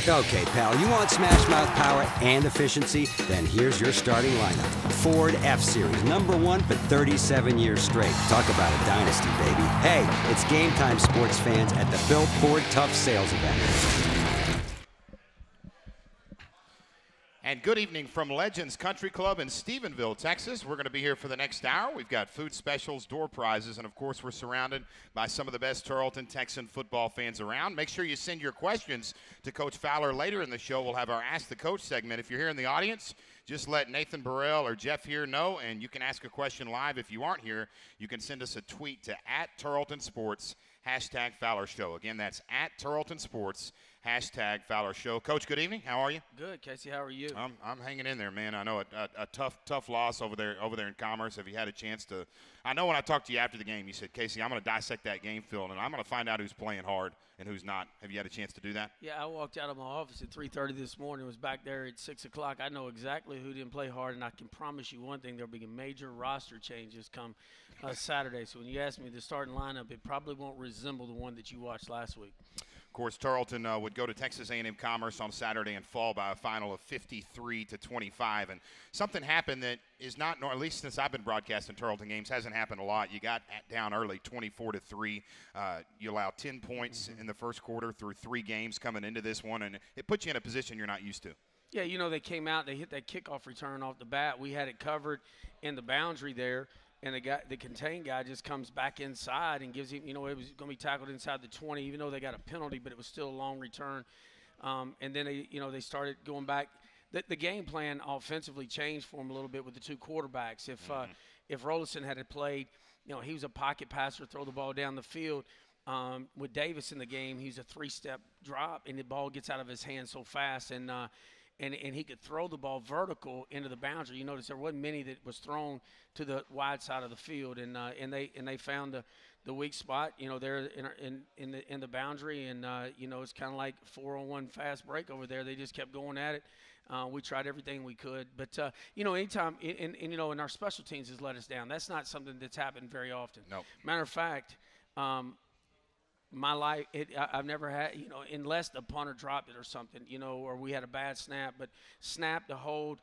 Okay, pal, you want smash mouth power and efficiency? Then here's your starting lineup. Ford F-Series, #1 for 37 years straight. Talk about a dynasty, baby. Hey, it's game time, sports fans, at the Bill Ford Tough Sales event. And good evening from Legends Country Club in Stephenville, Texas. We're going to be here for the next hour. We've got food specials, door prizes, and of course we're surrounded by some of the best Tarleton Texan football fans around. Make sure you send your questions to Coach Fowler later in the show. We'll have our Ask the Coach segment. If you're here in the audience, just let Nathan Burrell or Jeff here know, and you can ask a question live. If you aren't here, you can send us a tweet to @TarletonSports, #FowlerShow. Again, that's @TarletonSports, #FowlerShow. Coach, good evening. How are you? Good, Casey. How are you? I'm hanging in there, man. I know a tough loss over there in Commerce. Have you had a chance to? I know when I talked to you after the game, you said, Casey, I'm going to dissect that game film, and I'm going to find out who's playing hard and who's not. Have you had a chance to do that? Yeah, I walked out of my office at 3:30 this morning. Was back there at 6 o'clock. I know exactly who didn't play hard, and I can promise you one thing: there'll be major roster changes come Saturday. So when you ask me the starting lineup, it probably won't resemble the one that you watched last week. Of course, Tarleton would go to Texas A&M Commerce on Saturday and fall by a final of 53-25. And something happened that is not, at least since I've been broadcasting Tarleton games, hasn't happened a lot. You got down early, 24-3. You allowed 10 points in the first quarter through 3 games coming into this one, and it puts you in a position you're not used to. Yeah, you know, they came out, they hit that kickoff return off the bat. We had it covered in the boundary there. And the contained guy just comes back inside and gives him, you know, it was going to be tackled inside the 20, even though they got a penalty, but it was still a long return. And then they started going back. The game plan offensively changed for them a little bit with the 2 quarterbacks. If Rollison had played, you know, he was a pocket passer, throw the ball down the field. With Davis in the game, he's a 3-step drop, and the ball gets out of his hand so fast, and he could throw the ball vertical into the boundary. You notice there wasn't many that was thrown to the wide side of the field, and they found the weak spot. You know, there in the boundary, and you know, it's kind of like 4-on-1 fast break over there. They just kept going at it. We tried everything we could, but you know, anytime and you know, and our special teams has let us down. That's not something that's happened very often. No. Matter of fact. My life, I've never had, you know, unless the punter dropped it or something, you know, or we had a bad snap. But snap to hold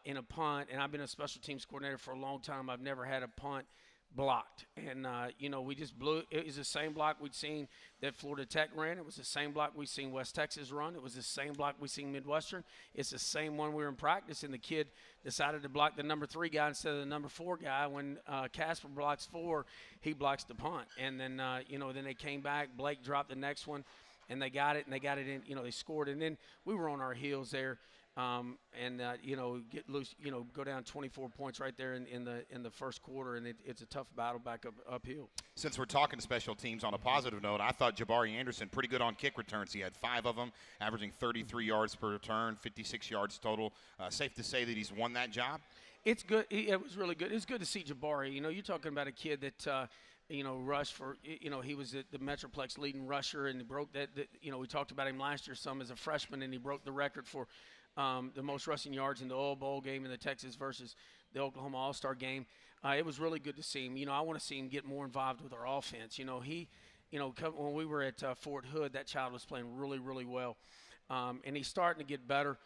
in a punt, and I've been a special teams coordinator for a long time. I've never had a punt blocked. And, you know, we just blew – it was the same block we'd seen that Florida Tech ran. It was the same block we'd seen West Texas run. It was the same block we seen Midwestern. It's the same one we were in practice, and the kid decided to block the number 3 guy instead of the number 4 guy. When Casper blocks 4, he blocks the punt. And then, you know, then they came back. Blake dropped the next one, and they got it in. You know, they scored. And then we were on our heels there. You know, get loose, you know, go down 24 points right there in the first quarter, and it's a tough battle back uphill. Since we're talking special teams, on a positive note, I thought Jabari Anderson pretty good on kick returns. He had 5 of them, averaging 33 yards per return, 56 yards total. Safe to say that he's won that job? It's good. It was really good. It's good to see Jabari. You know, you're talking about a kid that you know, rushed for, you know, he was the Metroplex leading rusher, and he broke that. You know, we talked about him last year some as a freshman, and he broke the record for the most rushing yards in the Oil Bowl game in the Texas versus the Oklahoma All-Star game. It was really good to see him. You know, I want to see him get more involved with our offense. You know, when we were at Fort Hood, that child was playing really, really well. And he's starting to get better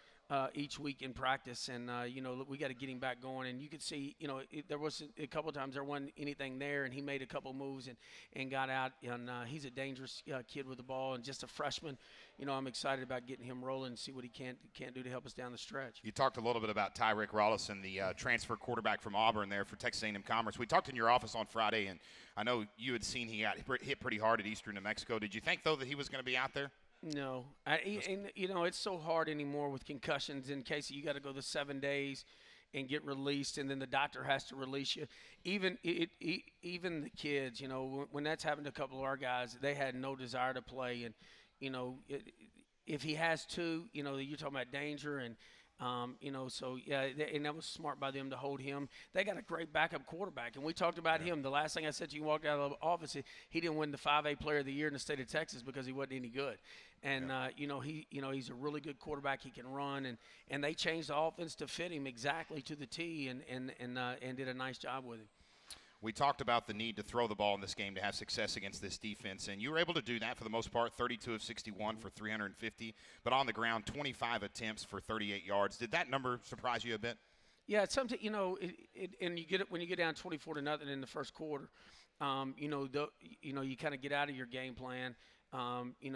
each week in practice. And, you know, we got to get him back going. And you could see, you know, there was a couple of times there wasn't anything there, and he made a couple moves and got out. And he's a dangerous kid with the ball and just a freshman. You know, I'm excited about getting him rolling and see what he can do to help us down the stretch. You talked a little bit about Tyrick Rollison, the transfer quarterback from Auburn there for Texas A&M Commerce. We talked in your office on Friday, and I know you had seen he got hit pretty hard at Eastern New Mexico. Did you think, though, that he was going to be out there? No. And, you know, it's so hard anymore with concussions. In case you got to go the 7 days and get released, and then the doctor has to release you. Even the kids, you know, when that's happened to a couple of our guys, they had no desire to play. And, you know, if he has 2, you know, you're talking about danger. And, you know, so, yeah, and that was smart by them to hold him. They got a great backup quarterback, and we talked about him. The last thing I said to you walked out of the office, he didn't win the 5A Player of the Year in the state of Texas because he wasn't any good. And, you know, he's a really good quarterback. He can run, and they changed the offense to fit him exactly to the T and did a nice job with him. We talked about the need to throw the ball in this game to have success against this defense, and you were able to do that for the most part, 32 of 61 for 350, but on the ground, 25 attempts for 38 yards. Did that number surprise you a bit? Yeah, it's something, and you get it when you get down 24-0 in the first quarter. You kind of get out of your game plan. We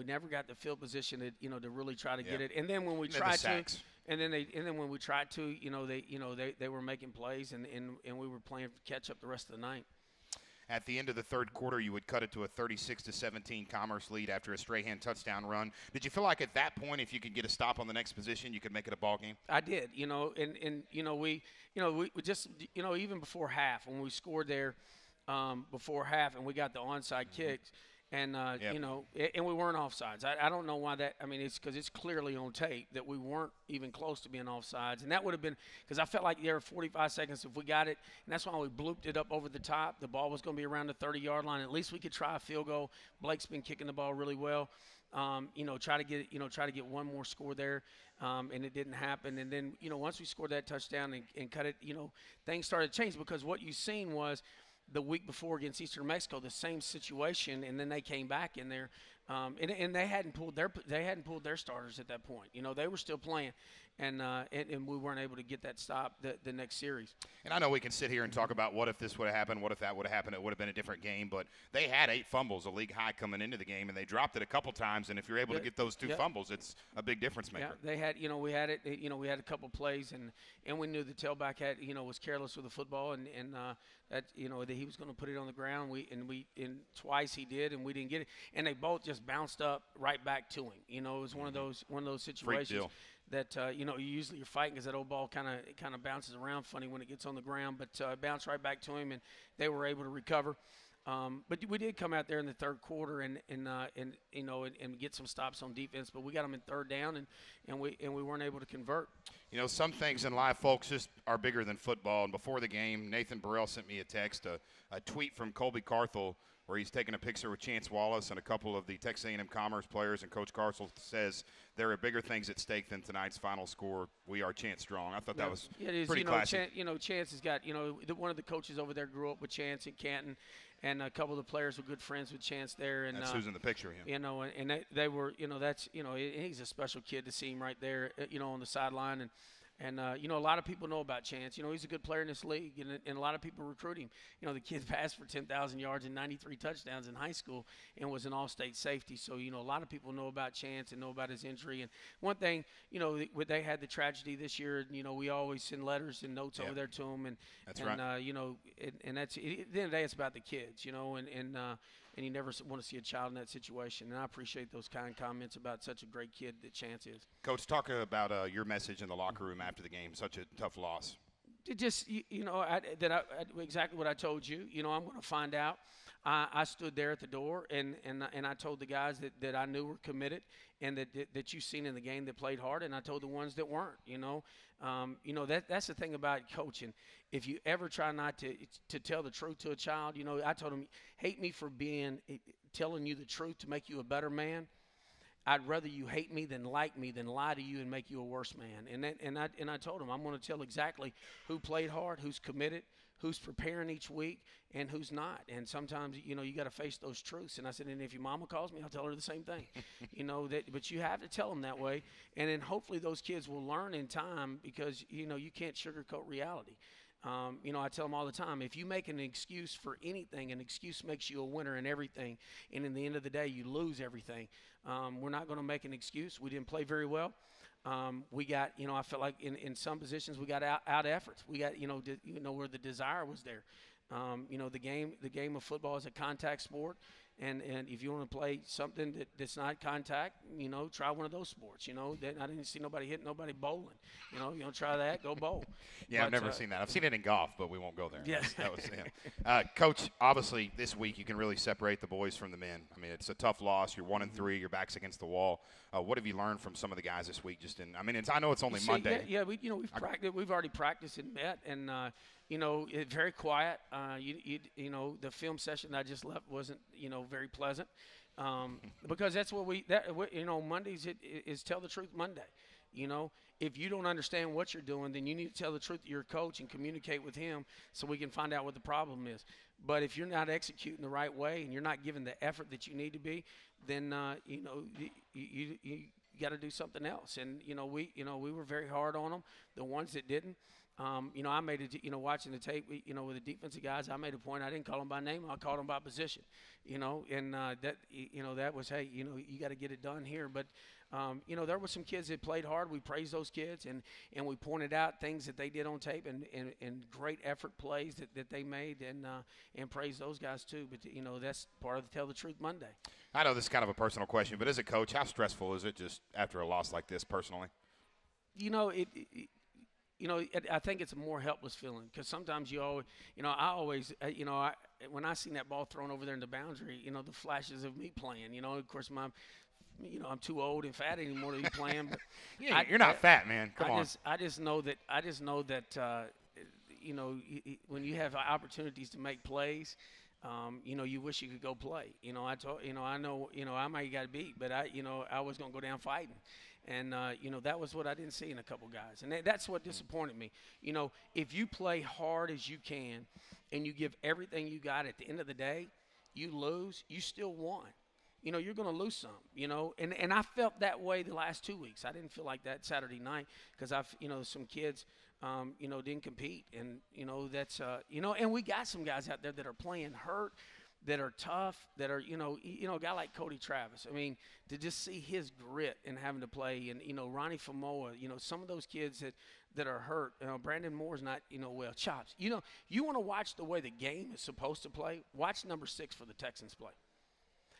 never got the field position to really try to get it. And then when we tried to, when we tried to, they were making plays and we were playing catch up the rest of the night. At the end of the third quarter, you would cut it to a 36-17 Commerce lead after a Strahan touchdown run. Did you feel like at that point, if you could get a stop on the next position, you could make it a ball game? I did, we just, even before half, when we scored there before half and we got the onside kicks, and and we weren't offsides. I don't know why that. I mean, it's because it's clearly on tape that we weren't even close to being offsides, and that would have been because I felt like there were 45 seconds if we got it, and that's why we blooped it up over the top. The ball was going to be around the 30-yard line. At least we could try a field goal. Blake's been kicking the ball really well. Try to get one more score there, and it didn't happen. And then once we scored that touchdown and cut it, things started to change because what you seen was the week before against Eastern Mexico, the same situation, and then they came back in there, and they hadn't pulled their starters at that point. They were still playing, and we weren't able to get that stop the next series. And I know we can sit here and talk about what if this would have happened, what if that would have happened, it would have been a different game. But they had 8 fumbles, a league high coming into the game, and they dropped it a couple times. And if you're able to get those 2 fumbles, it's a big difference maker. Yeah, they had, we had it. We had a couple plays, and we knew the tailback had, was careless with the football, and that that he was going to put it on the ground. And twice he did, and we didn't get it. And they both just bounced up right back to him. It was one of those situations that usually you're fighting because that old ball kind of bounces around funny when it gets on the ground, but it bounced right back to him, and they were able to recover. But we did come out there in the third quarter and get some stops on defense, but we got them in third down and we weren't able to convert. Some things in life, folks, just are bigger than football. And before the game, Nathan Burrell sent me a text, a tweet from Colby Carthel, where he's taking a picture with Chance Wallace and a couple of the Texas A&M Commerce players, and Coach Carthel says there are bigger things at stake than tonight's final score. We are Chance strong. I thought that was pretty classic. Chance has got, one of the coaches over there grew up with Chance in Canton, and a couple of the players were good friends with Chance there. And that's who's in the picture. And they were, that's, he's a special kid to see him right there, on the sideline. And a lot of people know about Chance. He's a good player in this league, and a lot of people recruit him. The kid passed for 10,000 yards and 93 touchdowns in high school and was an all-state safety. So, a lot of people know about Chance and know about his injury. And one thing, they had the tragedy this year, we always send letters and notes over there to him. And that's right. And that's – at the end of the day, it's about the kids, and you never want to see a child in that situation. And I appreciate those kind exactly about such a great kid that Chance is. Coach, talk about your message in the locker room after the game. Such a tough loss. It just, exactly what I told you. I'm going to find out. I stood there at the door, and I told the guys that I knew were committed and that you've seen in the game that played hard, and I told the ones that weren't. That's the thing about coaching. If you ever try not to tell the truth to a child, I told them, hate me for telling you the truth to make you a better man. I'd rather you hate me than like me than lie to you and make you a worse man. And I told him I'm going to tell exactly who played hard, who's committed, who's preparing each week, and who's not. And sometimes, you got to face those truths. And I said, and if your mama calls me, I'll tell her the same thing. But you have to tell them that way. And then hopefully those kids will learn in time because, you can't sugarcoat reality. I tell them all the time, if you make an excuse for anything, an excuse makes you a winner in everything. And in the end of the day, you lose everything. We're not going to make an excuse. We didn't play very well. We got, I felt like in some positions we got out efforts. We got, where the desire was there. The game of football is a contact sport. And if you want to play something that's not contact, try one of those sports. I didn't see nobody hitting nobody bowling. You want to try that, go bowl. Yeah, I've never seen that. I've seen it in golf, but we won't go there. Yes. That was Coach, obviously this week you can really separate the boys from the men. I mean, it's a tough loss. You're 1-3. Your back's against the wall. What have you learned from some of the guys this week? I know it's only Monday. Yeah, we've practiced. We've already practiced and met, and it's very quiet. The film session I just left wasn't, very pleasant, because that's what Mondays is Tell the Truth Monday, You know, if you don't understand what you're doing, then you need to tell the truth to your coach and communicate with him so we can find out what the problem is. But if you're not executing the right way and you're not giving the effort that you need to be, then you know, you got to do something else. And we were very hard on them. The ones that didn't, you know, I made it. You know, watching the tape, you know, with the defensive guys, I made a point. I didn't call them by name. I called them by position. You know, and that was, hey, you know, you got to get it done here. But you know, there were some kids that played hard. We praised those kids, and we pointed out things that they did on tape and great effort plays that they made, and praised those guys too. But, you know, that's part of the Tell the Truth Monday. I know this is kind of a personal question, but as a coach, how stressful is it just after a loss like this personally? You know, I think it's a more helpless feeling because sometimes you always, you know, when I seen that ball thrown over there in the boundary, you know, the flashes of me playing, you know, of course, I'm too old and fat anymore to be playing. But yeah, you're not fat, man. Come on. I just know that you know, when you have opportunities to make plays, you know, you wish you could go play. You know, I know, you know, I might got beat, but I was gonna go down fighting. And, you know, that was what I didn't see in a couple guys. And that's what disappointed me. You know, if you play hard as you can and you give everything you got at the end of the day, you lose, you still won. You know, you're going to lose some, you know. And I felt that way the last 2 weeks. I didn't feel like that Saturday night because, you know, some kids, you know, didn't compete. And, you know, that's, you know, and we got some guys out there that are playing hurt, that are tough, that are, you know, a guy like Cody Travis. I mean, to just see his grit and having to play, and, you know, Ronnie Famoa, you know, some of those kids that are hurt. Brandon Moore's not, you know, well. Chops. You know, you want to watch the way the game is supposed to play, watch number 6 for the Texans play.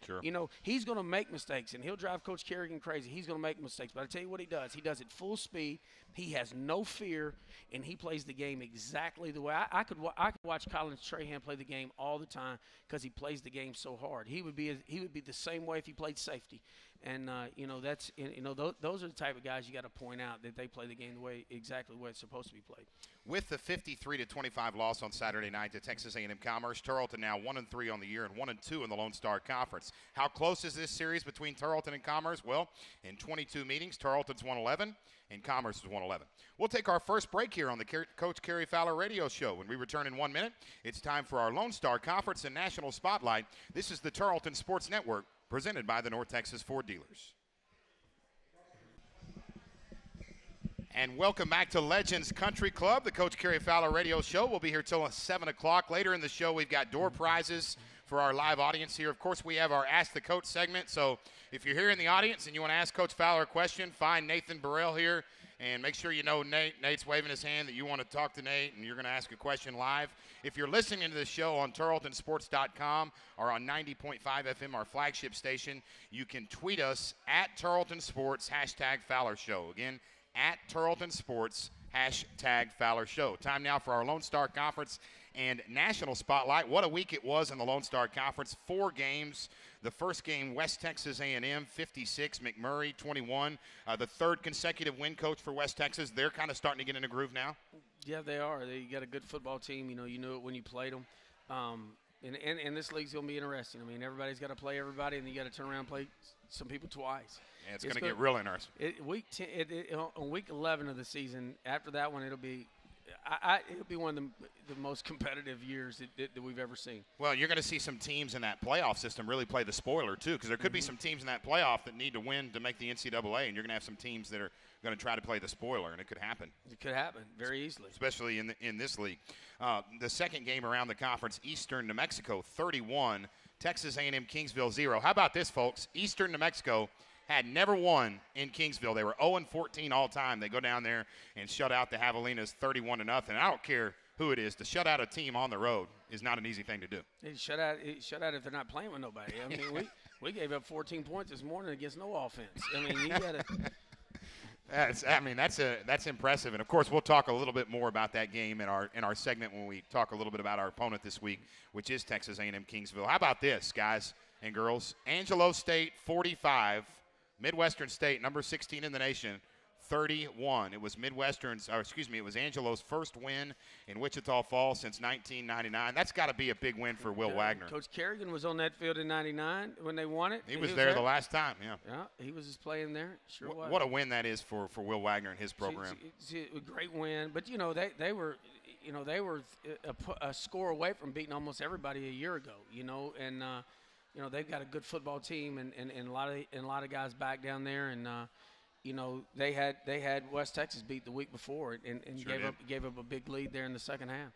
Sure. You know, he's going to make mistakes, and he'll drive Coach Cary crazy. He's going to make mistakes. But I tell you what he does. He does it full speed. He has no fear, and he plays the game exactly the way. I could watch Colin Strahan play the game all the time because he plays the game so hard. He would be the same way if he played safety. And, you know, that's, you know, those are the type of guys you got to point out that they play the game exactly the way it's supposed to be played. With the 53-25 loss on Saturday night to Texas A&M Commerce, Tarleton now 1-3 on the year and 1-2 in the Lone Star Conference. How close is this series between Tarleton and Commerce? Well, in 22 meetings, Tarleton's won 11 and Commerce has won 11. We'll take our first break here on the Coach Cary Fowler Radio Show. When we return in 1 minute, it's time for our Lone Star Conference and National Spotlight. This is the Tarleton Sports Network, presented by the North Texas Ford Dealers. And welcome back to Legends Country Club, the Coach Cary Fowler Radio Show. We'll be here till 7 o'clock. Later in the show, we've got door prizes for our live audience here. Of course, we have our Ask the Coach segment. So if you're here in the audience and you want to ask Coach Fowler a question, find Nathan Burrell here. And make sure you know Nate's waving his hand that you want to talk to Nate and you're going to ask a question live. If you're listening to this show on tarletonsports.com or on 90.5 FM, our flagship station, you can tweet us at Tarleton Sports, #Fowler Show. Again, at Tarleton Sports, #Fowler Show. Time now for our Lone Star Conference and National Spotlight. What a week it was in the Lone Star Conference. 4 games. The first game, West Texas A&M, 56, McMurray, 21. The third consecutive win, Coach, for West Texas. They're kind of starting to get in a groove now. Yeah, they are. They got a good football team. You know, you knew it when you played them. And this league's going to be interesting. I mean, everybody's got to play everybody, and you got to turn around and play some people twice. Yeah, it's going to get real interesting. On week 11 of the season, after that one, it'll be one of the most competitive years that we've ever seen. Well, you're going to see some teams in that playoff system really play the spoiler, too, because there could be some teams in that playoff that need to win to make the NCAA, and you're going to have some teams that are going to try to play the spoiler, and it could happen. It could happen very easily. Especially in this league. The second game around the conference, Eastern New Mexico, 31. Texas A&M Kingsville, 0. How about this, folks? Eastern New Mexico had never won in Kingsville. They were 0-14 all time. They go down there and shut out the Javelinas 31-0. I don't care who it is. To shut out a team on the road is not an easy thing to do. Shut out if they're not playing with nobody. I mean, we gave up 14 points this morning against no offense. I mean, you got to that's impressive. And of course, we'll talk a little bit more about that game in our segment when we talk a little bit about our opponent this week, which is Texas A&M Kingsville. How about this, guys and girls? Angelo State 45, Midwestern State number 16 in the nation 31. It was it was Angelo's first win in Wichita Falls since 1999. That's got to be a big win for Will Wagner. Coach Kerrigan was on that field in '99 when they won it. He was there the last time, yeah. Yeah, he was just playing there. Sure was. What a win that is for Will Wagner and his program. It's a great win, but they were a score away from beating almost everybody a year ago. And they've got a good football team and a lot of guys back down there, and they had West Texas beat the week before and Sure gave up a big lead there in the second half.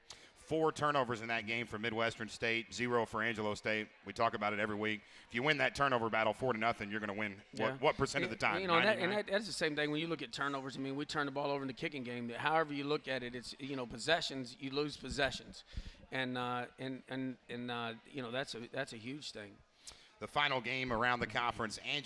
4 turnovers in that game for Midwestern State, 0 for Angelo State. We talk about it every week. If you win that turnover battle 4-0, you're going to win. What percent of the time? That's the same thing when you look at turnovers. I mean, we turn the ball over in the kicking game. However you look at it, it's possessions. You lose possessions, and that's a huge thing. The final game around the conference, we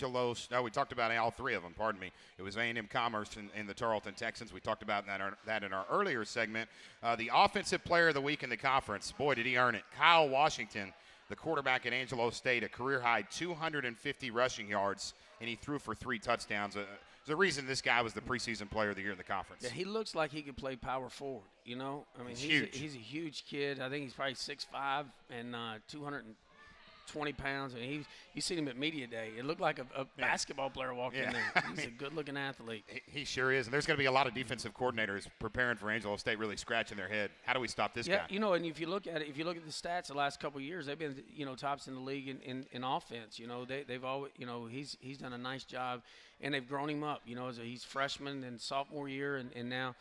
talked about all 3 of them, pardon me. It was A&M Commerce and the Tarleton Texans. We talked about that in our earlier segment. The offensive player of the week in the conference, boy, did he earn it. Kyle Washington, the quarterback at Angelo State, a career-high 250 rushing yards, and he threw for 3 touchdowns. There's a reason this guy was the preseason player of the year in the conference. Yeah, he looks like he could play power forward, I mean, he's a huge kid. I think he's probably 6'5" and 220 pounds, and you seen him at media day. It looked like a basketball player walked in there. He's a good-looking athlete. He sure is, and there's going to be a lot of defensive coordinators preparing for Angelo State, really scratching their head. How do we stop this guy? Yeah, and if you look at the stats the last couple of years, they've been tops in the league in offense. They've always he's done a nice job, and they've grown him up. He's freshman and sophomore year, and now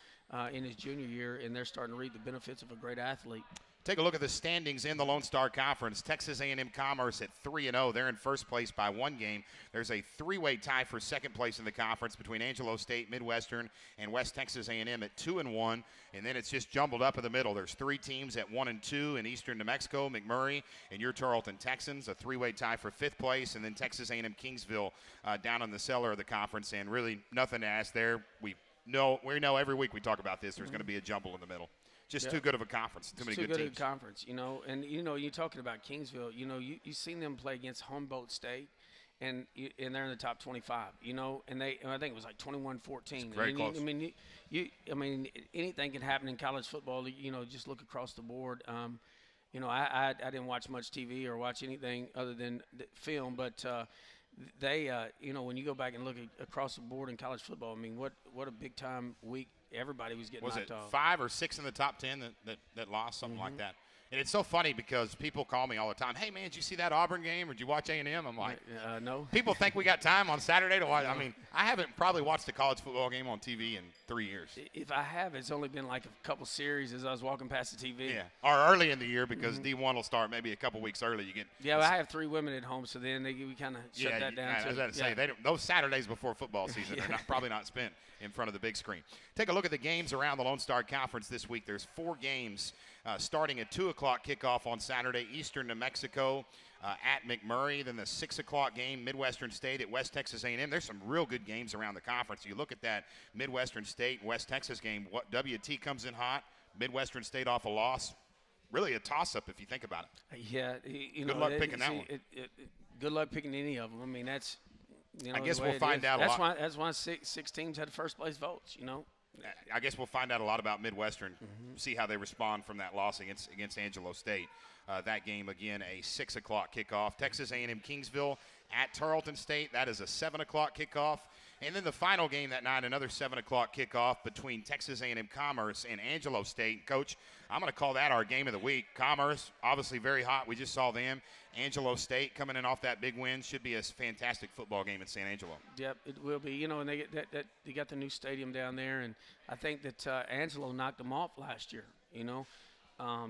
in his junior year, and they're starting to reap the benefits of a great athlete. Take a look at the standings in the Lone Star Conference. Texas A&M Commerce at 3-0. They're in first place by 1 game. There's a 3-way tie for second place in the conference between Angelo State, Midwestern, and West Texas A&M at 2-1. And then it's just jumbled up in the middle. There's 3 teams at 1-2 in Eastern New Mexico, McMurray, and your Tarleton Texans. A 3-way tie for 5th place. And then Texas A&M Kingsville down in the cellar of the conference. And really nothing to ask there. We know every week we talk about this. There's going to be a jumble in the middle. Just too good of a conference. Too many good teams. Too good of a conference, And you're talking about Kingsville. You've seen them play against Humboldt State, and they're in the top 25. And I think it was like 21-14. Very close. I mean, anything can happen in college football. Just look across the board. I didn't watch much TV or watch anything other than the film, but they, when you go back and look across the board in college football, I mean, what a big time week. Everybody was getting knocked off. Was it 5 or 6 in the top 10 that lost, something like that? And it's so funny because people call me all the time, hey, man, did you see that Auburn game or did you watch A&M? I'm like, no. People think we got time on Saturday to watch. I mean, I haven't probably watched a college football game on TV in 3 years. If I have, it's only been like a couple series as I was walking past the TV. Yeah, or early in the year because D1 will start maybe a couple weeks early. Well, I have 3 women at home, so then we kind of shut that down. I was about to say, those Saturdays before football season are probably not spent in front of the big screen. Take a look at the games around the Lone Star Conference this week. There's 4 games starting at 2 o'clock kickoff on Saturday, Eastern New Mexico at McMurray. Then the 6 o'clock game, Midwestern State at West Texas A&M. There's some real good games around the conference. You look at that Midwestern State and West Texas game. WT comes in hot. Midwestern State off a loss. Really a toss-up if you think about it. Yeah. Good luck picking that one. Good luck picking any of them. I mean, that's I guess we'll find out a lot. That's why 6 teams had first place votes, I guess we'll find out a lot about Midwestern, see how they respond from that loss against Angelo State. That game, again, a 6 o'clock kickoff. Texas A&M Kingsville at Tarleton State. That is a 7 o'clock kickoff. And then the final game that night, another 7 o'clock kickoff between Texas A&M Commerce and Angelo State. Coach, I'm going to call that our game of the week. Commerce, obviously very hot. We just saw them. Angelo State coming in off that big win. Should be a fantastic football game in San Angelo. Yep, it will be. And they got the new stadium down there, and I think that Angelo knocked them off last year,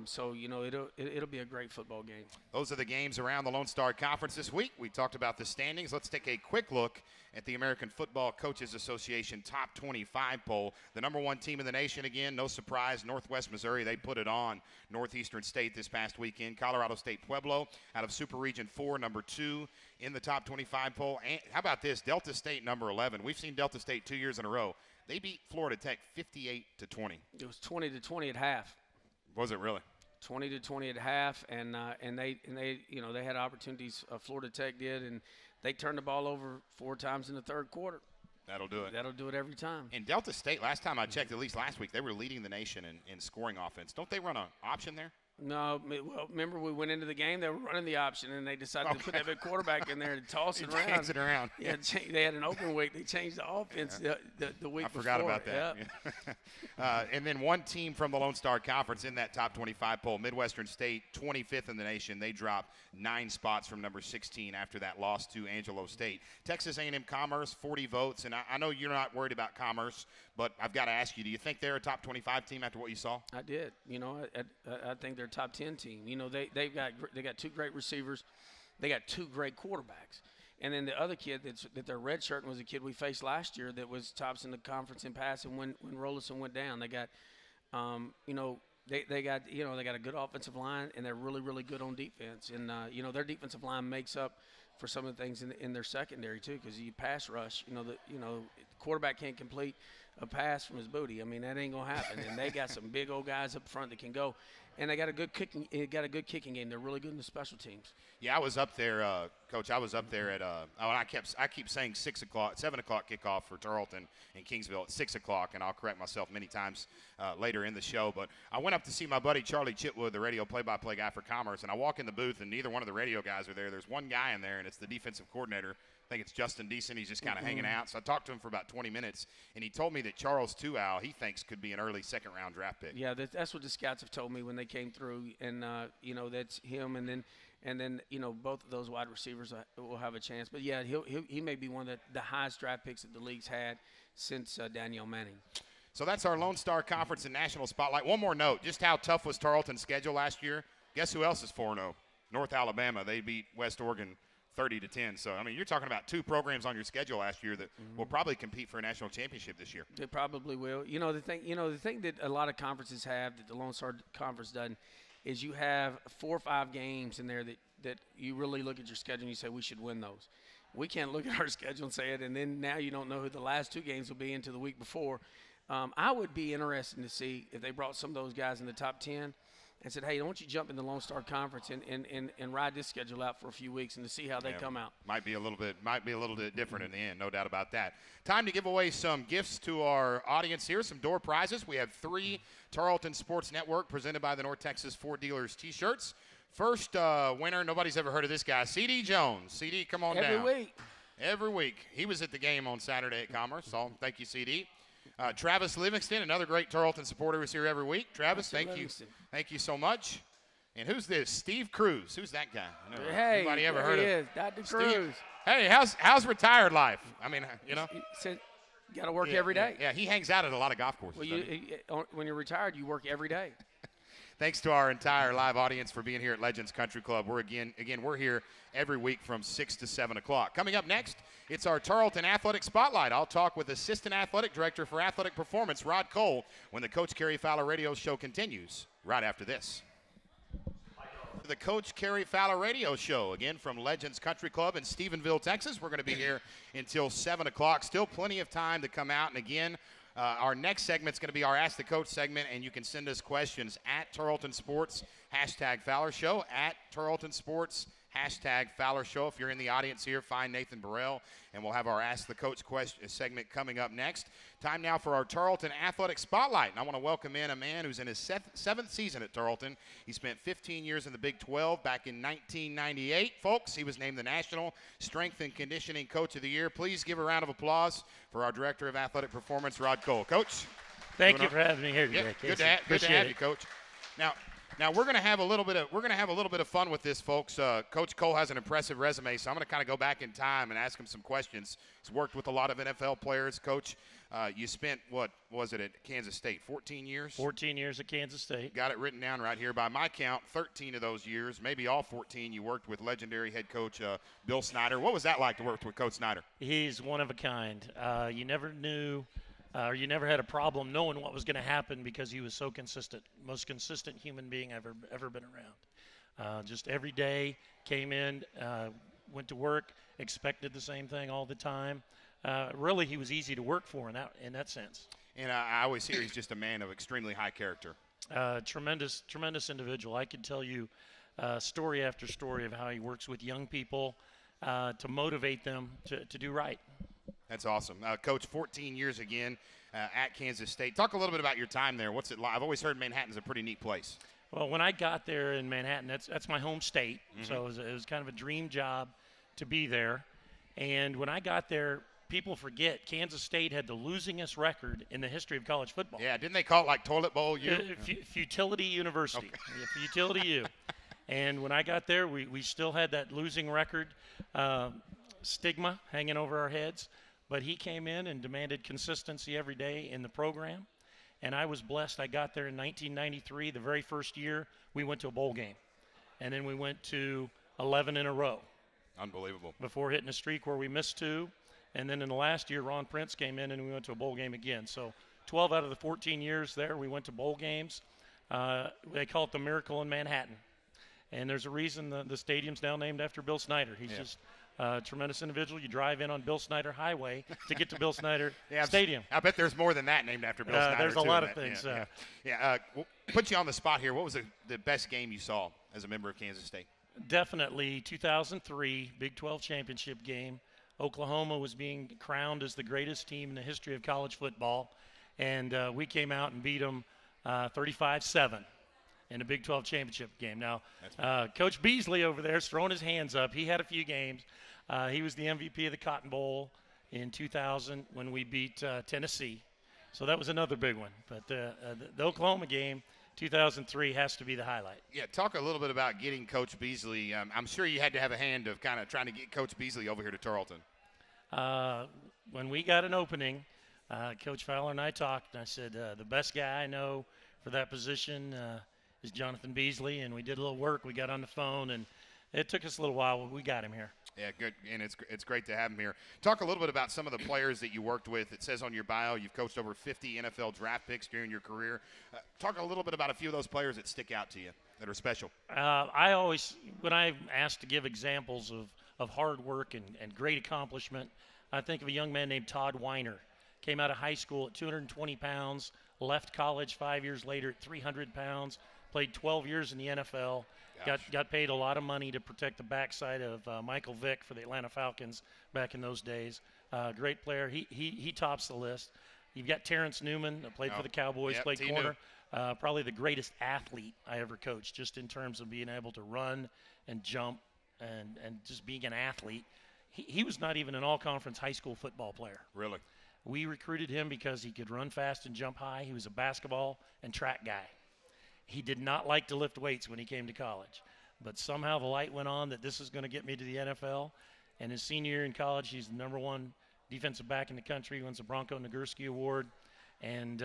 So, it'll be a great football game. Those are the games around the Lone Star Conference this week. We talked about the standings. Let's take a quick look at the American Football Coaches Association Top 25 poll. The number 1 team in the nation, again, no surprise, Northwest Missouri. They put it on Northeastern State this past weekend. Colorado State Pueblo out of Super Region 4, number 2 in the Top 25 poll. And how about this? Delta State, number 11. We've seen Delta State 2 years in a row. They beat Florida Tech 58-20. It was 20-20 at half. Was it really? 20-20 at half, and they had opportunities. Florida Tech did, and they turned the ball over 4 times in the third quarter. That'll do it. That'll do it every time. And Delta State, last time I checked, at least last week, they were leading the nation in scoring offense. Don't they run an option there? No, well, remember we went into the game, they were running the option, and they decided to put that big quarterback in there and toss it around. Change it around. Yeah, they had an open week. They changed the offense the week before. I forgot about that. Yep. And then one team from the Lone Star Conference in that top 25 poll, Midwestern State, 25th in the nation. They dropped 9 spots from number 16 after that loss to Angelo State. Texas A&M Commerce, 40 votes. And I know you're not worried about Commerce, but I've got to ask you, do you think they're a top 25 team after what you saw? I did. You know, I think they're a top 10 team. You know, they got 2 great receivers. They got 2 great quarterbacks. And then the other kid that they're redshirting was a kid we faced last year that was tops in the conference in passing when Rollison went down. They got, they got a good offensive line, and they're really, really good on defense. And their defensive line makes up for some of the things in their secondary too, because you pass rush. The quarterback can't complete a pass from his booty. I mean, that ain't gonna happen. And they got some big old guys up front that can go. And they got a good kicking game. They're really good in the special teams. Yeah, I was up there, Coach. I was up there at I keep saying 7 o'clock kickoff for Tarleton and Kingsville at 6 o'clock, and I'll correct myself many times later in the show. But I went up to see my buddy Charlie Chitwood, the radio play-by-play guy for Commerce, and I walk in the booth, and neither one of the radio guys are there. There's one guy in there, and it's the defensive coordinator. I think it's Justin Deason. He's just kind of hanging out. So I talked to him for about 20 minutes, and he told me that Charles Tuow, he thinks, could be an early second-round draft pick. Yeah, that's what the scouts have told me when they came through, and that's him, and then both of those wide receivers will have a chance. But yeah, he may be one of the highest draft picks that the league's had since Danielle Manning. So that's our Lone Star Conference and National Spotlight. One more note, just how tough was Tarleton's schedule last year? Guess who else is 4-0? North Alabama. They beat West Oregon 30-10. So, I mean, you're talking about 2 programs on your schedule last year that will probably compete for a national championship this year. They probably will. The thing that a lot of conferences have that the Lone Star Conference doesn't is you have 4 or 5 games in there that you really look at your schedule and you say we should win those. We can't look at our schedule and say it, and then now you don't know who the last 2 games will be until the week before. I would be interested to see if they brought some of those guys in the top 10 and said, hey, don't you jump in the Lone Star Conference and ride this schedule out for a few weeks and to see how they come out. Might be a little bit different in the end, no doubt about that. Time to give away some gifts to our audience here, some door prizes. We have 3 Tarleton Sports Network presented by the North Texas Ford Dealers T-shirts. First winner, nobody's ever heard of this guy, C.D. Jones. C.D., come on down. Every week. He was at the game on Saturday at Commerce, so thank you, C.D. Travis Livingston, another great Tarleton supporter, who's here every week. Travis, thank you. Thank you so much. And who's this? Steve Cruz. Who's that guy? Hey, anybody ever heard of Dr. Cruz. Hey, how's retired life? I mean, You got to work every day. Yeah, he hangs out at a lot of golf courses. Well, when you're retired, you work every day. Thanks to our entire live audience for being here at Legends Country Club. We're here every week from 6 to 7 o'clock. Coming up next, it's our Tarleton Athletic Spotlight. I'll talk with Assistant Athletic Director for Athletic Performance, Rod Cole, when the Coach Cary Fowler Radio Show continues right after this. The Coach Cary Fowler Radio Show, again from Legends Country Club in Stephenville, Texas. We're going to be here until 7 o'clock. Still plenty of time to come out. And again, our next segment is going to be our Ask the Coach segment, and you can send us questions at Tarleton Sports, #Fowler Show, at Tarleton Sports, #Fowler Show. If you're in the audience here, find Nathan Burrell, and we'll have our Ask the Coach segment coming up next. Time now for our Tarleton Athletic Spotlight, and I want to welcome in a man who's in his 7th season at Tarleton. He spent 15 years in the Big 12 back in 1998. Folks, he was named the National Strength and Conditioning Coach of the Year. Please give a round of applause for our Director of Athletic Performance, Rod Cole. Coach. Thank you for having me here today. Yeah, good to have you, Coach. Now we're going to have a little bit of fun with this, folks. Coach Cole has an impressive resume, so I'm going to kind of go back in time and ask him some questions. He's worked with a lot of NFL players. Coach, you spent, what was it, at Kansas State, 14 years? 14 years at Kansas State. Got it written down right here. By my count, 13 of those years, maybe all 14, you worked with legendary head coach Bill Snyder. What was that like to work with Coach Snyder? He's one of a kind. You never knew or you never had a problem knowing what was going to happen because he was so consistent. Most consistent human being I've ever been around. Just every day, came in, went to work, expected the same thing all the time. Really, he was easy to work for in that sense. And I always hear he's just a man of extremely high character. Tremendous individual. I could tell you story after story of how he works with young people to motivate them to do right. That's awesome. Coach, 14 years again at Kansas State. Talk a little bit about your time there. What's it like? I've always heard Manhattan's a pretty neat place. Well, when I got there in Manhattan, that's my home state, so it was kind of a dream job to be there. And when I got there, people forget Kansas State had the losingest record in the history of college football. Yeah, didn't they call it like Toilet Bowl U? Futility University. Okay. Futility U. And when I got there, we still had that losing record stigma hanging over our heads. But he came in and demanded consistency every day in the program. And I was blessed. I got there in 1993, the very first year, we went to a bowl game. And then we went to 11 in a row. Unbelievable. Before hitting a streak where we missed 2. And then in the last year, Ron Prince came in and we went to a bowl game again. So 12 out of the 14 years there, we went to bowl games. They call it the Miracle in Manhattan. And there's a reason the stadium's now named after Bill Snyder. He's just a tremendous individual. You drive in on Bill Snyder Highway to get to Bill Snyder Stadium. I bet there's more than that named after Bill Snyder. There's a lot of things. We'll put you on the spot here. What was the best game you saw as a member of Kansas State? Definitely 2003 Big 12 championship game. Oklahoma was being crowned as the greatest team in the history of college football, and we came out and beat them 35-7 in a Big 12 championship game. Now, Coach Beasley over there is throwing his hands up. He had a few games. He was the MVP of the Cotton Bowl in 2000 when we beat Tennessee. So that was another big one. But the Oklahoma game, 2003, has to be the highlight. Yeah, talk a little bit about getting Coach Beasley. I'm sure you had to have a hand of kind of trying to get Coach Beasley over here to Tarleton. When we got an opening, Coach Fowler and I talked, and I said, the best guy I know for that position is Jonathan Beasley, and we did a little work. We got on the phone, and it took us a little while, but we got him here. Yeah, good, and it's great to have him here. Talk a little bit about some of the players that you worked with. It says on your bio you've coached over 50 NFL draft picks during your career. Talk a little bit about a few of those players that stick out to you, that are special. I always, when I'm asked to give examples of hard work and great accomplishment, I think of a young man named Todd Weiner. Came out of high school at 220 pounds, left college 5 years later at 300 pounds, played 12 years in the NFL. Got paid a lot of money to protect the backside of Michael Vick for the Atlanta Falcons back in those days. Great player. He tops the list. You've got Terrence Newman, that played for the Cowboys, played corner. Probably the greatest athlete I ever coached, just in terms of being able to run and jump and just being an athlete. He was not even an all-conference high school football player. Really? We recruited him because he could run fast and jump high. He was a basketball and track guy. He did not like to lift weights when he came to college, but somehow the light went on that this is going to get me to the NFL. And his senior year in college, he's the #1 defensive back in the country, wins the Bronco Nagurski Award, and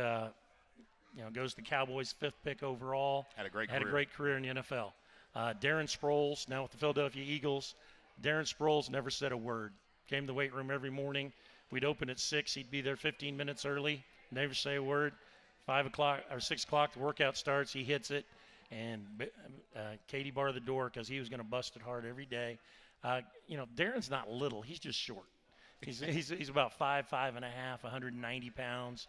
goes to the Cowboys' 5th pick overall. Had a great career in the NFL. Darren Sproles, now with the Philadelphia Eagles. Darren Sproles never said a word. Came to the weight room every morning. We'd open at 6. He'd be there 15 minutes early, never say a word. 5 o'clock or 6 o'clock, the workout starts. He hits it, and Katie barred the door because he was going to bust it hard every day. Darren's not little; he's just short. He's about 5'5.5", 190 pounds,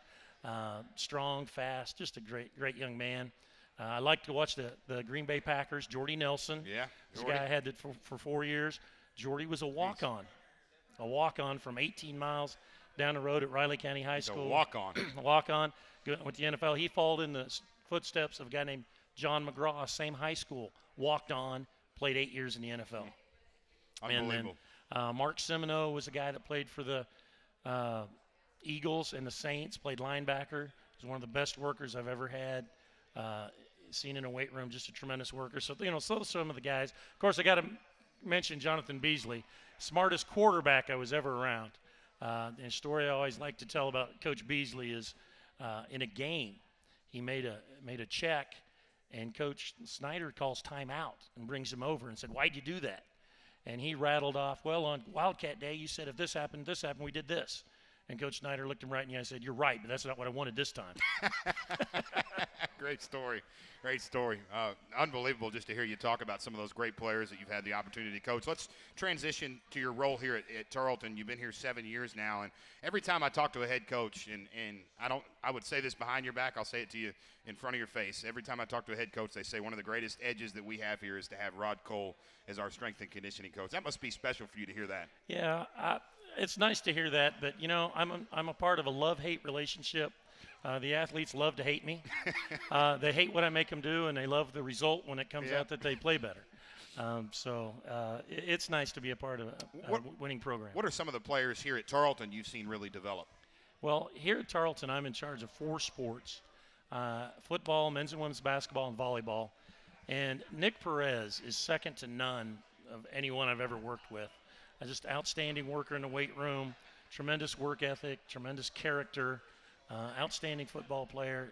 strong, fast, just a great young man. I like to watch the Green Bay Packers. Jordy Nelson, this guy I had it for 4 years. Jordy was a walk-on from 18 miles down the road at Riley County High School. A walk-on. A walk-on. With the NFL, he followed in the footsteps of a guy named John McGraw, same high school, walked on, played 8 years in the NFL. Unbelievable. And then Mark Semino was a guy that played for the Eagles and the Saints, played linebacker. He's one of the best workers I've ever had seen in a weight room, just a tremendous worker. So, so some of the guys. Of course, I got to mention Jonathan Beasley, smartest quarterback I was ever around. And a story I always like to tell about Coach Beasley is, in a game, he made a check, and Coach Snyder calls timeout and brings him over and said, "Why'd you do that?" And he rattled off, "Well, on Wildcat Day, you said if this happened, we did this." And Coach Snyder looked him right in the eye and said, "You're right, but that's not what I wanted this time." Great story. Great story. Unbelievable just to hear you talk about some of those great players that you've had the opportunity to coach. Let's transition to your role here at Tarleton. You've been here 7 years now, and every time I talk to a head coach, and I would say this behind your back, I'll say it to you in front of your face. Every time I talk to a head coach, they say one of the greatest edges that we have here is to have Rod Cole as our strength and conditioning coach. That must be special for you to hear that. Yeah, it's nice to hear that, but, you know, I'm a part of a love-hate relationship. The athletes love to hate me. They hate what I make them do, and they love the result when it comes out that they play better. It's nice to be a part of a winning program. What are some of the players here at Tarleton you've seen really develop? Well, here at Tarleton, I'm in charge of 4 sports, football, men's and women's basketball, and volleyball. And Nick Perez is second to none of anyone I've ever worked with. Just outstanding worker in the weight room, tremendous work ethic, tremendous character, outstanding football player.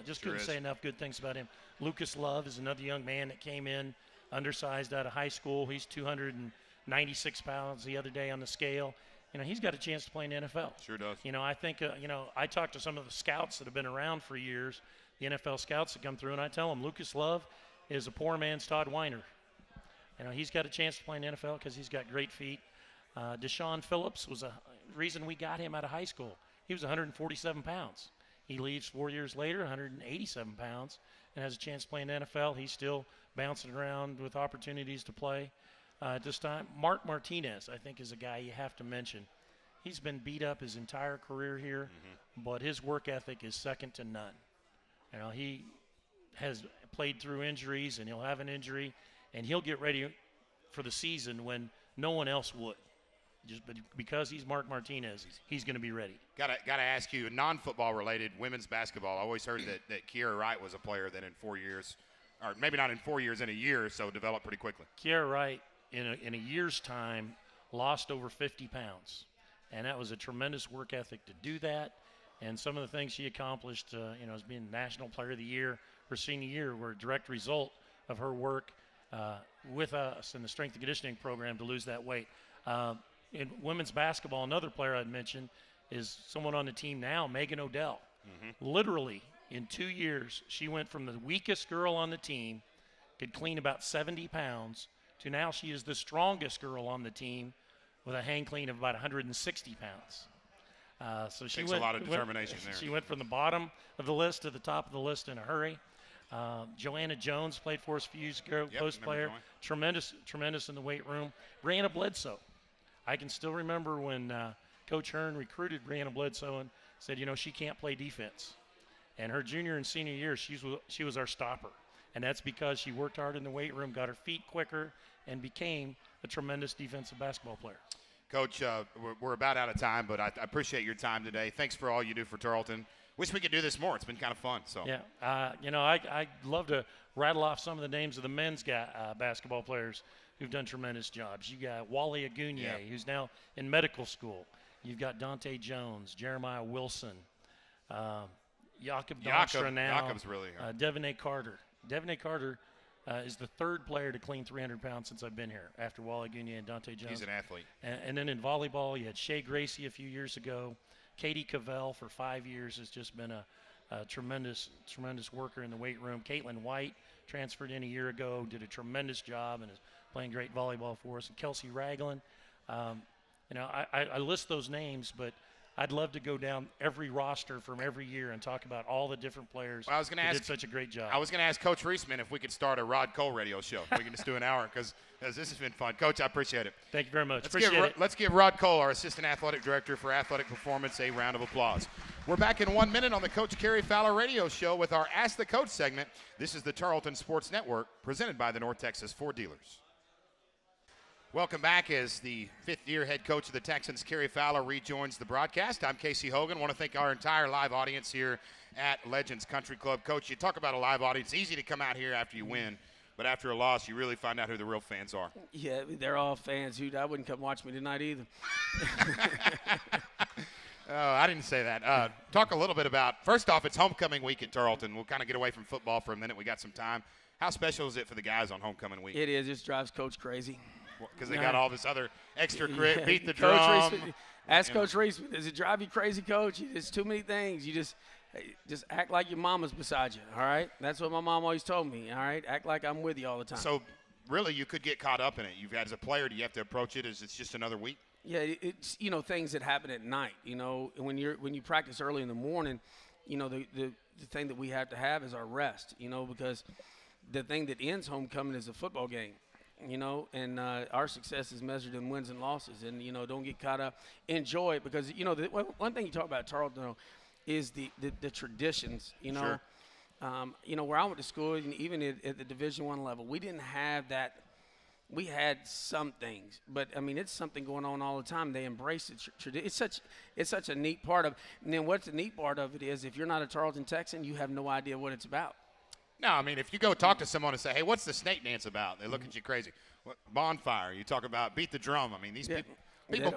Just couldn't say enough good things about him. Lucas Love is another young man that came in undersized out of high school. He's 296 pounds the other day on the scale. You know, he's got a chance to play in the NFL. Sure does. You know, I think, you know, I talked to some of the scouts that have been around for years, the NFL scouts that come through, and I tell them Lucas Love is a poor man's Todd Weiner. You know, he's got a chance to play in the NFL because he's got great feet. Deshaun Phillips was a reason we got him out of high school. He was 147 pounds. He leaves 4 years later, 187 pounds, and has a chance to play in the NFL. He's still bouncing around with opportunities to play at this time. Mark Martinez, I think, is a guy you have to mention. He's been beat up his entire career here, but his work ethic is second to none. You know, he has played through injuries, and he'll have an injury, and he'll get ready for the season when no one else would. Just because he's Mark Martinez, he's going to be ready. Got to ask you, non-football related, women's basketball. I always heard that Cary Wright was a player that in 4 years, or maybe not in 4 years, in a year or so, developed pretty quickly. Cary Wright, in a year's time, lost over 50 pounds. And that was a tremendous work ethic to do that. And some of the things she accomplished, you know, as being National Player of the Year her senior year, were a direct result of her work with us in the strength and conditioning program to lose that weight. In women's basketball, another player I'd mention is someone on the team now, Megan Odell. Literally, in 2 years, she went from the weakest girl on the team, could clean about 70 pounds, to now she is the strongest girl on the team with a hang clean of about 160 pounds. So she takes a lot of determination there. She went from the bottom of the list to the top of the list in a hurry. Joanna Jones played for us a few years ago, post player. Tremendous in the weight room. Brianna Bledsoe. I can still remember when Coach Hearn recruited Brianna Bledsoe and said, you know, she can't play defense. And her junior and senior year, she was our stopper. And that's because she worked hard in the weight room, got her feet quicker, and became a tremendous defensive basketball player. Coach, we're about out of time, but I appreciate your time today. Thanks for all you do for Tarleton. Wish we could do this more. It's been kind of fun. So yeah, you know, I'd love to rattle off some of the names of the men's basketball players who've done tremendous jobs. You got Wally Agunye, who's now in medical school. You've got Dante Jones, Jeremiah Wilson, Jakob Donstra now. Jakob's really Devontae Carter. Devontae Carter is the third player to clean 300 pounds since I've been here, after Wally Agunye and Dante Jones. He's an athlete. And then in volleyball, you had Shea Gracie a few years ago. Katie Cavell for 5 years has just been a tremendous worker in the weight room. Caitlin White transferred in a year ago, did a tremendous job, and is playing great volleyball for us. And Kelsey Ragland. You know, I list those names, but I'd love to go down every roster from every year and talk about all the different players who did such a great job. I was going to ask Coach Reisman if we could start a Rod Cole radio show. We can just do an hour because this has been fun. Coach, I appreciate it. Thank you very much. Let's give Rod Cole, our Assistant Athletic Director for Athletic Performance, a round of applause. We're back in 1 minute on the Coach Cary Fowler radio show with our Ask the Coach segment. This is the Tarleton Sports Network, presented by the North Texas Ford Dealers. Welcome back as the fifth-year head coach of the Texans, Cary Fowler, rejoins the broadcast. I'm Casey Hogan. I want to thank our entire live audience here at Legends Country Club. Coach, you talk about a live audience. It's easy to come out here after you win, but after a loss, you really find out who the real fans are. Yeah, they're all fans. I wouldn't come watch me tonight either. I didn't say that. Talk a little bit about, first off, it's homecoming week at Tarleton. We'll kind of get away from football for a minute. We got some time. How special is it for the guys on homecoming week? It is. It just drives Coach crazy. Because they got all this other extra grit, beat the drum. Ask Coach Reisman, does it drive you crazy, Coach? It's too many things. You just act like your mama's beside you, all right? That's what my mom always told me, all right? Act like I'm with you all the time. So, really, you could get caught up in it. As a player, do you have to approach it as it's just another week? Yeah, it's, you know, things that happen at night. You know, when you practice early in the morning, you know, the thing that we have to have is our rest, you know, because the thing that ends homecoming is a football game. you know, and our success is measured in wins and losses. And, you know, don't get caught up. Enjoy it because, you know, one thing you talk about Tarleton, though, is the traditions, you know. Sure. You know, where I went to school, and even at the Division I level, we didn't have that. We had some things, but I mean, it's something going on all the time. They embrace it. It's such a neat part of. And then what's the neat part of it is, if you're not a Tarleton Texan, you have no idea what it's about. No, I mean, if you go talk to someone and say, "Hey, what's the snake dance about?" They look at you crazy. What, bonfire. You talk about beat the drum. I mean, these people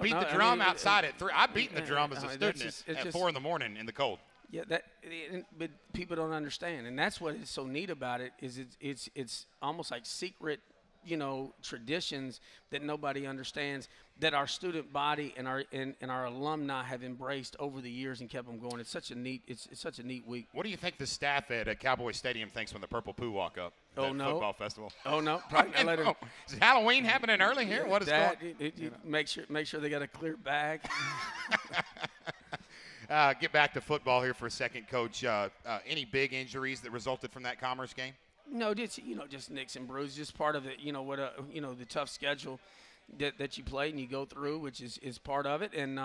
beat the drum outside at 3. I've beaten the drum as a student at 4 in the morning in the cold. Yeah, but people don't understand, and that's what is so neat about it. Is it's almost like secret, you know, traditions that nobody understands, that our student body and our alumni have embraced over the years and kept them going. It's such a neat week. What do you think the staff at Cowboy Stadium thinks when the Purple Poo walk up? Oh, no. Football festival. Oh no, probably let it. Is Halloween happening early here? What is going? Make sure they got a clear bag. Get back to football here for a second, Coach. Any big injuries that resulted from that Commerce game? No, just nicks and bruises, just part of it. You know what? The tough schedule that you play and you go through, which is part of it. And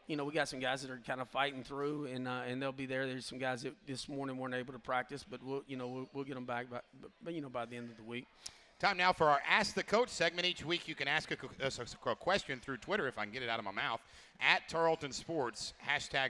we got some guys that are kind of fighting through, and they'll be there. There's some guys that this morning weren't able to practice, but we'll get them back by the end of the week. Time now for our Ask the Coach segment. Each week you can ask a question through Twitter, if I can get it out of my mouth, at Tarleton Sports,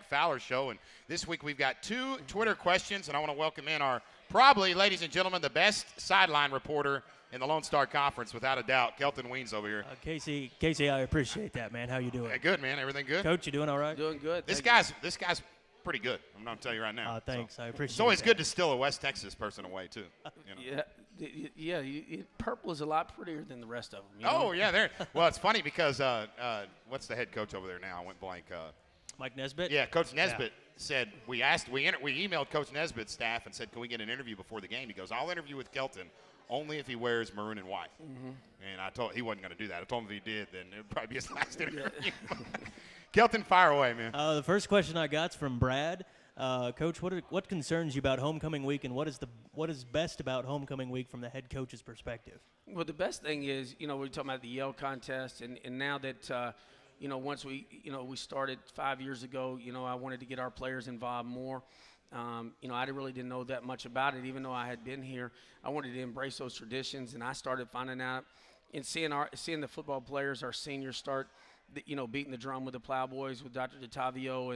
#Fowler Show. And this week we've got 2 Twitter questions, and I want to welcome in our probably, ladies and gentlemen, the best sideline reporter in the Lone Star Conference, without a doubt, Kelton Weens over here. Casey, I appreciate that, man. How you doing? Hey, good, man. Everything good? Coach, you doing all right? Doing good. This guy's pretty good. I'm going to tell you right now. Thanks. So, I appreciate it. It's always good to steal a West Texas person away, too. You know? Yeah. Purple is a lot prettier than the rest of them. You know? Oh, yeah. Well, it's funny because what's the head coach over there now? I went blank. Mike Nesbitt? Yeah, Coach Nesbitt said, we emailed Coach Nesbitt's staff and said, can we get an interview before the game? He goes, I'll interview with Kelton only if he wears maroon and white. Mm-hmm. And I told he wasn't going to do that. I told him if he did, then it would probably be his last interview. Kelton, fire away, man. The first question I got's from Brad. Coach, what concerns you about homecoming week, and what is best about homecoming week from the head coach's perspective? Well, the best thing is, we're talking about the Yale contest, and now that once we started 5 years ago, I wanted to get our players involved more. I really didn't know that much about it, even though I had been here. I wanted to embrace those traditions, and I started finding out and seeing the football players, our seniors, start, beating the drum with the Plowboys, with Dr. DeTavio,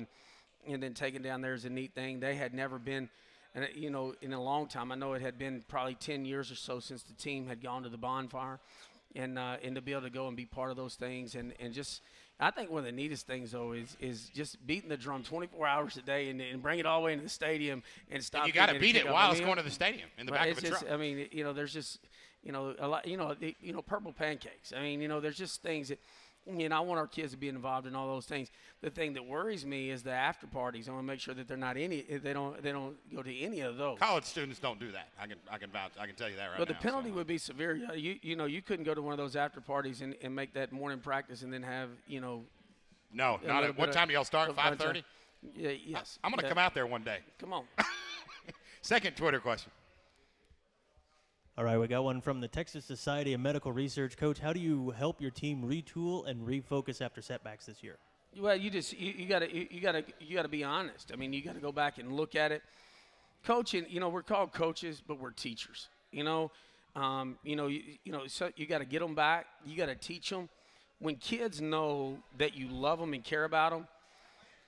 and then taking down there is a neat thing. They had never been, in a long time. I know it had been probably 10 years or so since the team had gone to the bonfire, and to be able to go and be part of those things, and just. I think one of the neatest things, though, is just beating the drum 24 hours a day and bring it all the way into the stadium and stop. And you got to beat it while it's going to the stadium in the back of a truck. I mean, there's just, a lot, purple pancakes. I mean, there's just things that, I want our kids to be involved in all those things. The thing that worries me is the after parties. I want to make sure that they're not they don't go to any of those. College students don't do that. I can vouch. I can tell you that right now. But the penalty would be severe. You couldn't go to one of those after parties and make that morning practice and then have No, not at what time do y'all start? 5:30. Yeah. Yes. I'm going to come out there one day. Come on. Second Twitter question. All right, we got one from the Texas Society of Medical Research. Coach, how do you help your team retool and refocus after setbacks this year? Well, you gotta be honest. I mean, you got to go back and look at it. Coaching, we're called coaches, but we're teachers. So you got to get them back. You got to teach them. When kids know that you love them and care about them,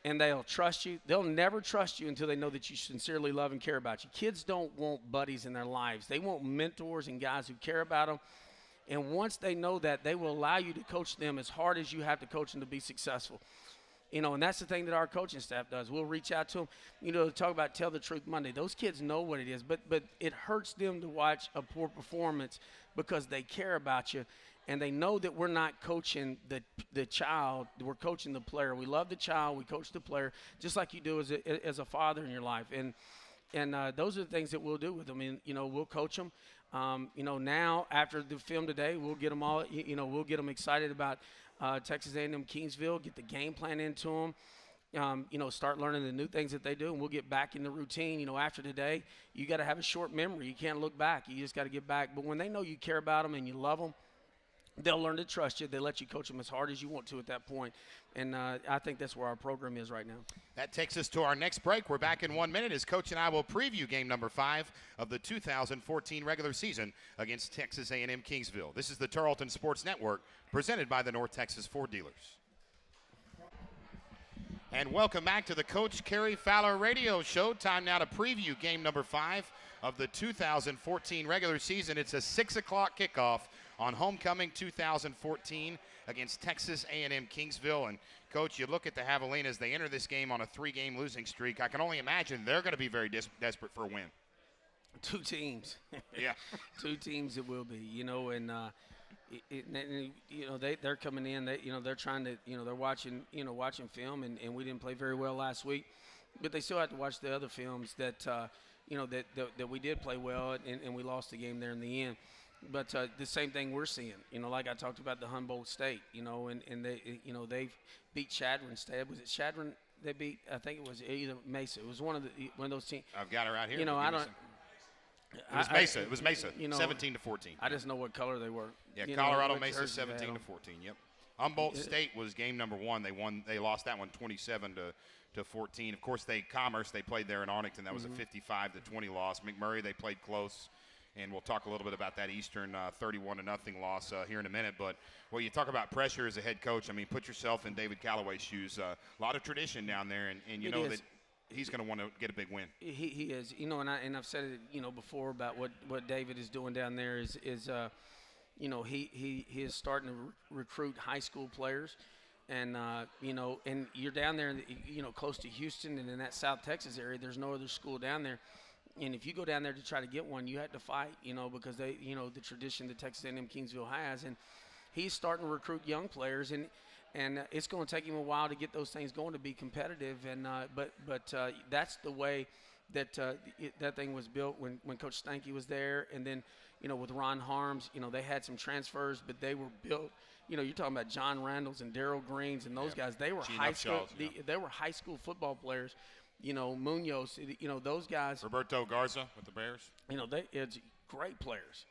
and they'll trust you. They'll never trust you until they know that you sincerely love and care about you. Kids don't want buddies in their lives. They want mentors and guys who care about them. And once they know that, they will allow you to coach them as hard as you have to coach them to be successful. And that's the thing that our coaching staff does. We'll reach out to them, talk about Tell the Truth Monday. Those kids know what it is, but it hurts them to watch a poor performance because they care about you. And they know that we're not coaching the child. We're coaching the player. We love the child. We coach the player, just like you do as a father in your life. And those are the things that we'll do with them. And, we'll coach them. Now after the film today, we'll get them all, we'll get them excited about Texas A&M Kingsville, get the game plan into them. start learning the new things that they do, and we'll get back in the routine. After today, you got to have a short memory. You can't look back. You just got to get back. But when they know you care about them and you love them, they'll learn to trust you. They let you coach them as hard as you want to at that point. And I think that's where our program is right now. That takes us to our next break. We're back in 1 minute as Coach and I will preview game number 5 of the 2014 regular season against Texas A&M Kingsville. This is the Tarleton Sports Network presented by the North Texas Ford Dealers. And welcome back to the Coach Cary Fowler Radio Show. Time now to preview game number 5 of the 2014 regular season. It's a 6 o'clock kickoff on homecoming 2014 against Texas A&M Kingsville. And, Coach, you look at the Javelinas. They enter this game on a 3-game losing streak. I can only imagine they're going to be very desperate for a win. 2 teams. Yeah. 2 teams it will be, and they're coming in. They're trying to, they're watching film, and we didn't play very well last week, but they still have to watch the other films that, that we did play well, and we lost the game there in the end. But the same thing we're seeing, like I talked about the Humboldt State, and they, they've beat Chadron State. Was it Chadron they beat? I think it was either Mesa. It was one of those teams. I've got it right here. I don't. It was Mesa. It was Mesa. 17-14. I just know what color they were. Yeah, Colorado Mesa 17-14. Yep. Humboldt State was game number 1. They lost that one 27-14. Of course, Commerce. They played there in Arlington. That was a 55-20 loss. McMurray. They played close. And we'll talk a little bit about that Eastern 31-0 loss here in a minute. But, well, you talk about pressure as a head coach. I mean, put yourself in David Callaway's shoes. A lot of tradition down there, and you know that he's going to want to get a big win. He is. And I've said it, before about what David is doing down there is he is starting to recruit high school players. And, and you're down there, close to Houston and in that South Texas area. There's no other school down there. And if you go down there to try to get one, you have to fight, because they, the tradition that Texas A&M Kingsville has. And he's starting to recruit young players, and it's going to take him a while to get those things going to be competitive. And but that's the way that that thing was built when Coach Stanky was there. And then, with Ron Harms, they had some transfers, but they were built. You're talking about John Randalls and Darryl Greens and those guys. They were high school. They were high school football players. Munoz, those guys. Roberto Garza with the Bears. It's great players.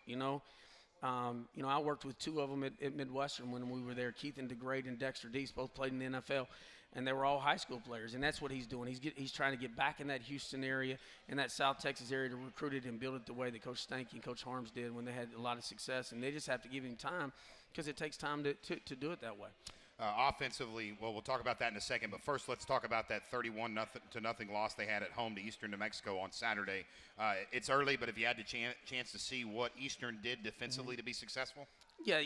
I worked with 2 of them at Midwestern when we were there. Keith and DeGrade and Dexter Deese both played in the NFL, and they were all high school players. And that's what he's doing. He's trying to get back in that Houston area and that South Texas area to recruit it and build it the way that Coach Stanky and Coach Harms did when they had a lot of success. And they just have to give him time because it takes time to do it that way. Offensively, well, we'll talk about that in a second. But first, let's talk about that 31-0 loss they had at home to Eastern New Mexico on Saturday. It's early, but if you had the chance to see what Eastern did defensively to be successful. Yeah,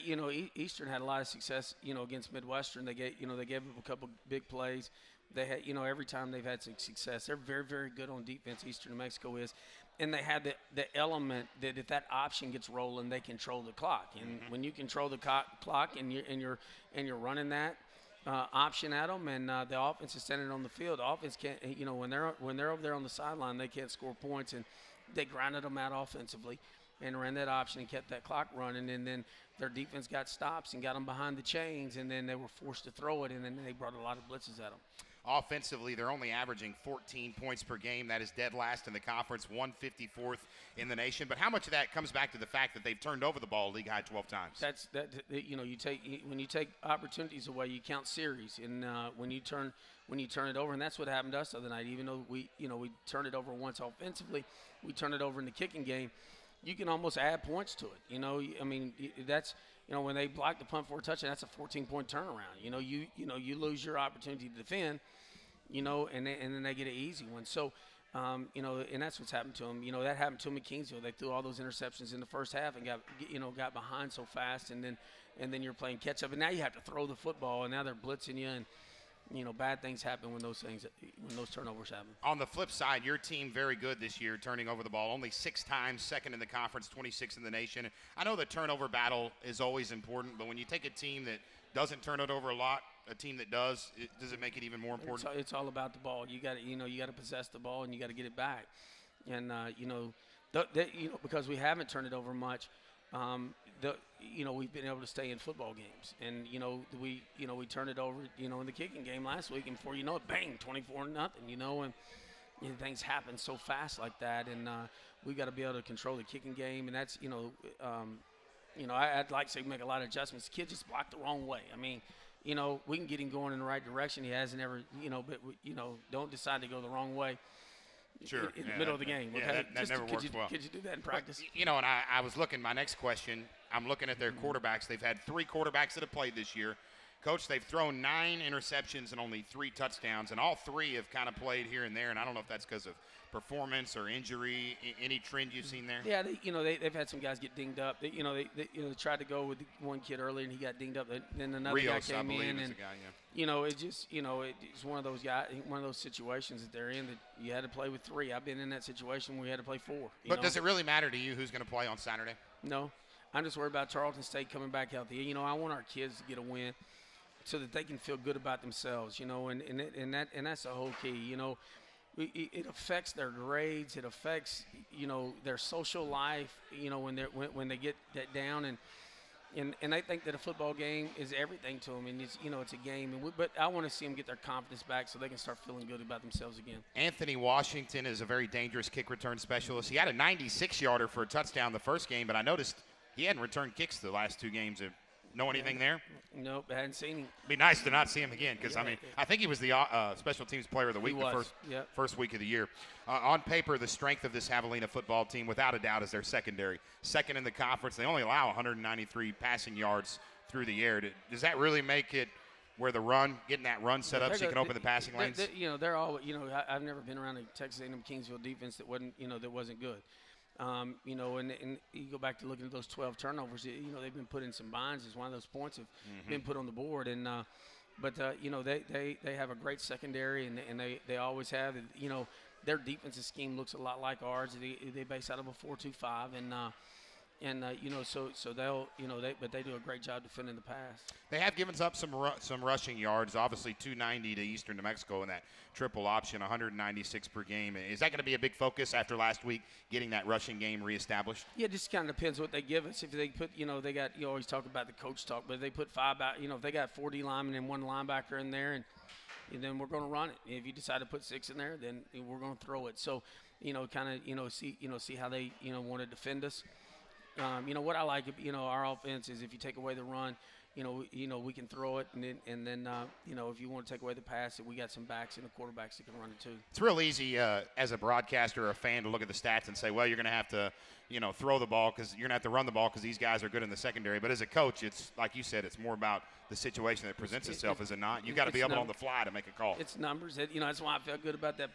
Eastern had a lot of success, against Midwestern. They gave up a couple big plays. They had, every time they've had some success. They're very, very good on defense. Eastern New Mexico is. And they had the element that if that option gets rolling, they control the clock. And when you control the clock and you're running that option at them, and the offense is standing on the field, the offense can't. When they're over there on the sideline, they can't score points, and they grinded them out offensively and ran that option and kept that clock running. And then their defense got stops and got them behind the chains, and then they were forced to throw it, and then they brought a lot of blitzes at them. Offensively, they're only averaging 14 points per game. That is dead last in the conference, 154th in the nation. But how much of that comes back to the fact that they've turned over the ball league high 12 times? When you take opportunities away, you count series, and when you turn it over, and that's what happened to us the other night. Even though we turned it over once offensively, we turned it over in the kicking game. You can almost add points to it. That's. When they block the punt for a touchdown, that's a 14-point turnaround. You lose your opportunity to defend, and then they get an easy one. So, and that's what's happened to them. That happened to them at Kingsville. They threw all those interceptions in the first half and got behind so fast, and then you're playing catch up, and now you have to throw the football, and now they're blitzing you, and bad things happen when those turnovers happen. On the flip side, your team very good this year, turning over the ball only 6 times, second in the conference, 26 in the nation. I know the turnover battle is always important, but when you take a team that doesn't turn it over a lot, a team that does it make it even more important? It's all about the ball. You got to possess the ball and you got to get it back. And because we haven't turned it over much, we've been able to stay in football games, and we turned it over, in the kicking game last week, and before you know it, bang, 24-0, and things happen so fast like that, and we got to be able to control the kicking game, and that's I'd like to say make a lot of adjustments. The kid just blocked the wrong way. I mean, we can get him going in the right direction. He hasn't ever, but don't decide to go the wrong way. Sure. In the middle of the game. Yeah, Okay? that never works well. Could you do that in practice? And I was looking, my next question, I'm looking at their quarterbacks. They've had 3 quarterbacks that have played this year. Coach, they've thrown 9 interceptions and only 3 touchdowns, and all 3 have kind of played here and there, and I don't know if that's because of performance or injury. Any trend you've seen there? Yeah, they've had some guys get dinged up. They tried to go with one kid earlier, and he got dinged up. Then another Rios, guy came in, is and the guy, it's one of those guys, one of those situations that they're in that you had to play with 3. I've been in that situation where we had to play 4. But does it really matter to you who's going to play on Saturday? No, I'm just worried about Tarleton State coming back healthy. I want our kids to get a win so that they can feel good about themselves. And that's the whole key. It affects their grades. It affects their social life. When they get that down, and I think that a football game is everything to them, and it's a game. But I want to see them get their confidence back so they can start feeling good about themselves again. Anthony Washington is a very dangerous kick return specialist. He had a 96-yarder for a touchdown the first game, but I noticed he hadn't returned kicks the last 2 games. Know anything there? Nope, I hadn't seen him. It'd be nice to not see him again because, I think he was the special teams player of the week first week of the year. On paper, the strength of this Javelina football team, without a doubt, is their secondary. Second in the conference. They only allow 193 passing yards through the air. Does that really make it where getting that run set up so you can open the passing lanes? They're all, I've never been around a Texas A&M Kingsville defense that wasn't good. And you go back to looking at those 12 turnovers. They've been put in some binds as one of those points have been put on the board. And they have a great secondary, and they always have. Their defensive scheme looks a lot like ours. They base out of a 4-2-5, so they'll but they do a great job defending the pass. They have given up some rushing yards. Obviously, 290 to Eastern New Mexico in that triple option, 196 per game. Is that going to be a big focus after last week, getting that rushing game reestablished? Yeah, it just kind of depends what they give us. If they put, they got, you always talk about the coach talk, but if they put 5 out, if they got 4 D linemen and 1 linebacker in there, and then we're going to run it. If you decide to put 6 in there, then we're going to throw it. So, see how they, want to defend us. What I like, our offense is if you take away the run, we can throw it, and then if you want to take away the pass, we got some backs and the quarterbacks that can run it too. It's real easy as a broadcaster or a fan to look at the stats and say, well, you're going to have to, throw the ball because you're going to have to run the ball because these guys are good in the secondary. But as a coach, it's like you said, it's more about the situation that presents itself, is it not? You got to be able on the fly to make a call. It's numbers. That's why I felt good about that.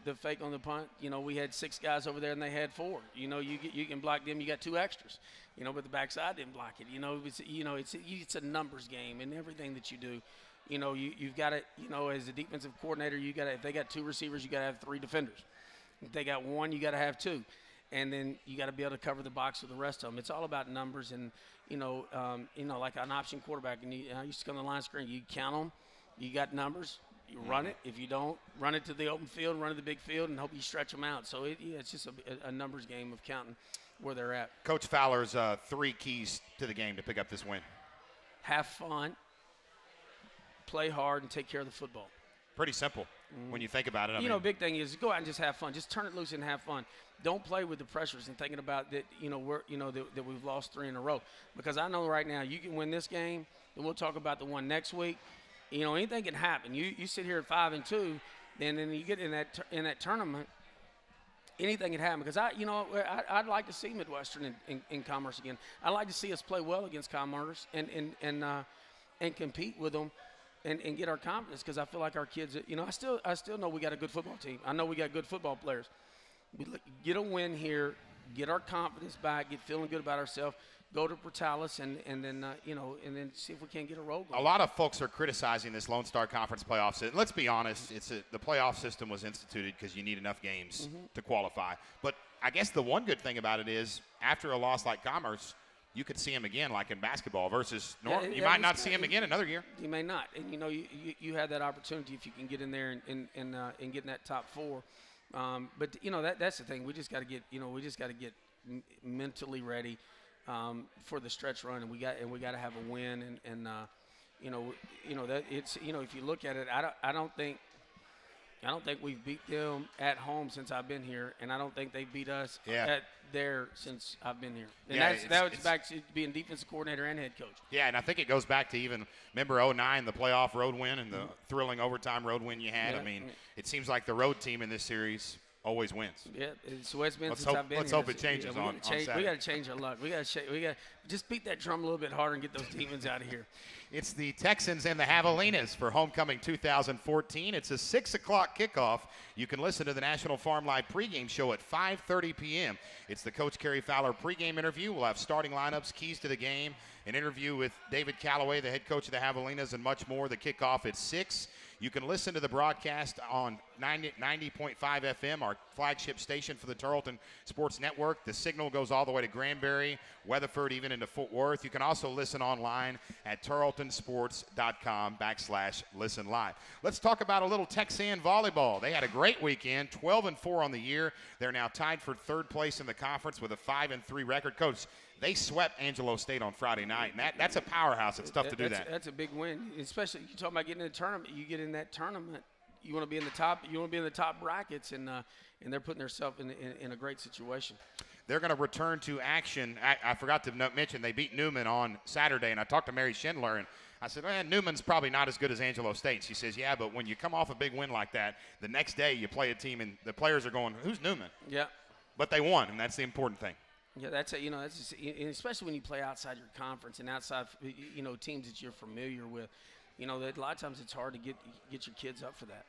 The fake on the punt. We had 6 guys over there and they had 4. You can block them. You got 2 extras. But the backside didn't block it. It's a numbers game in everything that you do. You've got to. As a defensive coordinator, if they got 2 receivers, you got to have 3 defenders. If they got 1, you got to have 2. And then you got to be able to cover the box with the rest of them. It's all about numbers, and like an option quarterback. And I used to come to the line screen. You count them. You got numbers. You run it. If you don't, run it to the open field, run to the big field, and hope you stretch them out. So it's just a numbers game of counting where they're at. Coach Fowler's 3 keys to the game to pick up this win. Have fun, play hard, and take care of the football. Pretty simple when you think about it. Big thing is go out and just have fun. Just turn it loose and have fun. Don't play with the pressures and thinking about that. That we've lost 3 in a row. Because I know right now you can win this game, and we'll talk about the one next week. Anything can happen. You sit here at 5-2, then you get in that tournament. Anything can happen. Because I'd like to see Midwestern in Commerce again. I'd like to see us play well against Commerce and compete with them. And get our confidence, because I feel like our kids, I still know we got a good football team. I know we got good football players. We get a win here, get our confidence back, get feeling good about ourselves, go to Portales, and then see if we can't get a roll going. A lot of folks are criticizing this Lone Star Conference playoff system. Let's be honest, the playoff system was instituted because you need enough games to qualify. But I guess the one good thing about it is after a loss like Commerce, you could see him again, like in basketball, versus you might not see him again another year. You may not, and you have that opportunity if you can get in there and get in that top 4. But that's the thing. We just got to get mentally ready. for the stretch run, and we got to have a win. And that it's if you look at it, I don't think we've beat them at home since I've been here, and I don't think they beat us at there since I've been here. And that was back to being defensive coordinator and head coach. Yeah, and I think it goes back to even, remember 2009, the playoff road win and the thrilling overtime road win you had? Yeah. I mean, it seems like the road team in this series always wins. Yeah, it's what it's been since I've been let's here. hope it changes on Saturday. We got to change our luck. We got to just beat that drum a little bit harder and get those demons out of here. It's the Texans and the Javelinas for Homecoming 2014. It's a 6 o'clock kickoff. You can listen to the National Farm Live pregame show at 5:30 p.m. It's the Coach Cary Fowler pregame interview. We'll have starting lineups, keys to the game, an interview with David Callaway, the head coach of the Javelinas, and much more. The kickoff at 6. You can listen to the broadcast on 90.5 FM, our flagship station for the Tarleton Sports Network. The signal goes all the way to Granbury, Weatherford, even into Fort Worth. You can also listen online at tarletonsports.com/listen live. Let's talk about a little Texan volleyball. They had a great weekend, 12-4 on the year. They're now tied for third place in the conference with a 5-3 record. Coach, they swept Angelo State on Friday night, and that's a powerhouse. It's tough to do that. That's a big win, especially you talking about getting in the tournament. You get in that tournament, you want to be in the top. You want to be in the top brackets, and they're putting themselves in a great situation. They're going to return to action. I forgot to mention they beat Newman on Saturday, and I talked to Mary Schindler, and I said, Newman's probably not as good as Angelo State. She says, yeah, but when you come off a big win like that, the next day you play a team, and the players are going, who's Newman? Yeah. But they won, and that's the important thing. Yeah, that's just, especially when you play outside your conference and outside, teams that you're familiar with. That a lot of times it's hard to get your kids up for that.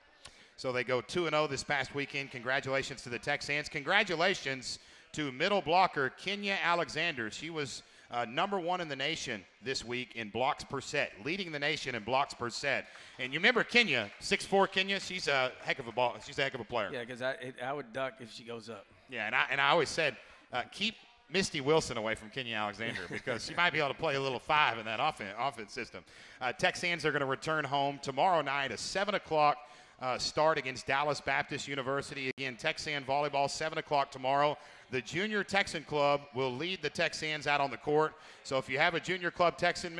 So they go 2-0 this past weekend. Congratulations to the Texans. Congratulations to middle blocker Kenya Alexander. She was #1 in the nation this week in blocks per set, leading the nation in blocks per set. And you remember Kenya, 6'4" Kenya. She's a heck of a player. Yeah, because I would duck if she goes up. Yeah, and I always said keep Misty Wilson away from Kenya Alexander because she might be able to play a little 5 in that offense system. Texans are going to return home tomorrow night, a 7 o'clock start against Dallas Baptist University. Again, Texan volleyball, 7 o'clock tomorrow. The Junior Texan Club will lead the Texans out on the court. So if you have a Junior Club Texan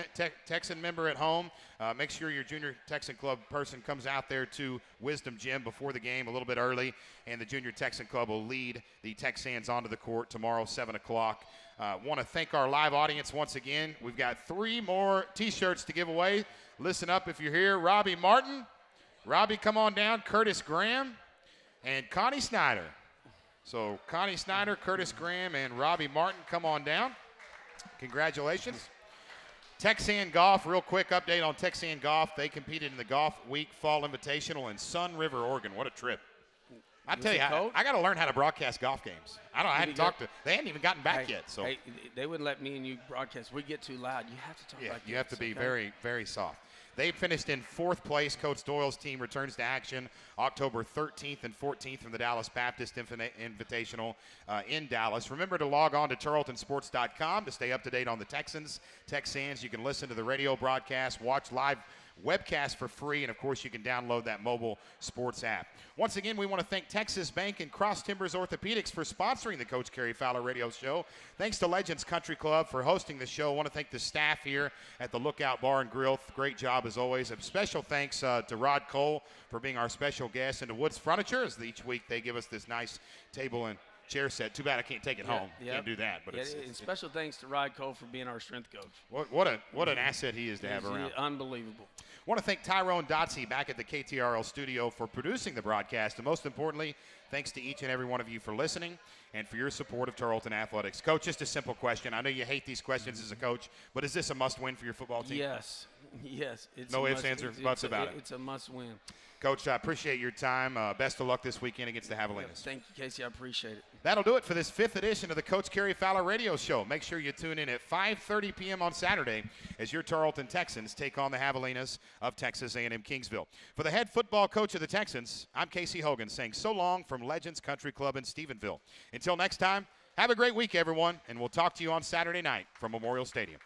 member at home, make sure your Junior Texan Club person comes out there to Wisdom Gym before the game a little bit early, and the Junior Texan Club will lead the Texans onto the court tomorrow, 7 o'clock. Want to thank our live audience once again. We've got 3 more T-shirts to give away. Listen up if you're here. Robbie Martin. Robbie, come on down. Curtis Graham and Connie Snyder. So Connie Snyder, Curtis Graham, and Robbie Martin, come on down. Congratulations. Texan Golf, real quick update on Texan Golf. They competed in the Golf Week Fall Invitational in Sun River, Oregon. What a trip. I tell you, I got to learn how to broadcast golf games. I hadn't talked to, they hadn't even gotten back yet. So they wouldn't let me and you broadcast. We get too loud. You have to talk like you have to be very, very soft. They finished in 4th place. Coach Doyle's team returns to action October 13th and 14th from the Dallas Baptist Invitational in Dallas. Remember to log on to tarletonsports.com to stay up to date on the Texans. You can listen to the radio broadcast, watch live webcast for free, and of course you can download that mobile sports app. Once again, we want to thank Texas Bank and Cross Timbers Orthopedics for sponsoring the Coach Cary Fowler radio show. Thanks to Legends Country Club for hosting the show. I want to thank the staff here at the Lookout Bar and Grill. Great job as always. A special thanks to Rod Cole for being our special guest, and to Woods Furniture, as each week they give us this nice table and chair set. Too bad I can't take it home. Can't do that. But and special thanks to Rod Cole for being our strength coach. What an asset he is to have around. Unbelievable. I want to thank Tyrone Dotsey back at the KTRL studio for producing the broadcast. And most importantly, thanks to each and every one of you for listening and for your support of Tarleton Athletics. Coach, just a simple question. I know you hate these questions as a coach, but is this a must-win for your football team? Yes. It's no ifs, ands, or buts about it. It's a must-win. Coach, I appreciate your time. Best of luck this weekend against the Javelinas. Thank you, Casey. I appreciate it. That'll do it for this 5th edition of the Coach Cary Fowler radio show. Make sure you tune in at 5:30 p.m. on Saturday as your Tarleton Texans take on the Javelinas of Texas A&M Kingsville. For the head football coach of the Texans, I'm Casey Hogan saying so long from Legends Country Club in Stephenville. Until next time, have a great week, everyone, and we'll talk to you on Saturday night from Memorial Stadium.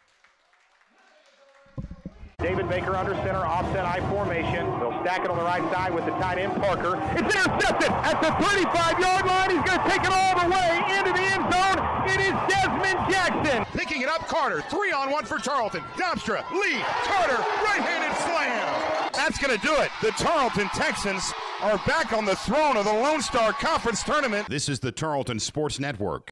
David Baker under center, offset I formation. They'll stack it on the right side with the tight end, Parker. It's intercepted at the 35-yard line. He's going to take it all the way into the end zone. It is Desmond Jackson. Tarleton. Picking it up, Carter. 3-on-1 for Tarleton. Dobstra, Lee, Carter, right-handed slam. That's going to do it. The Tarleton Texans are back on the throne of the Lone Star Conference Tournament. This is the Tarleton Sports Network.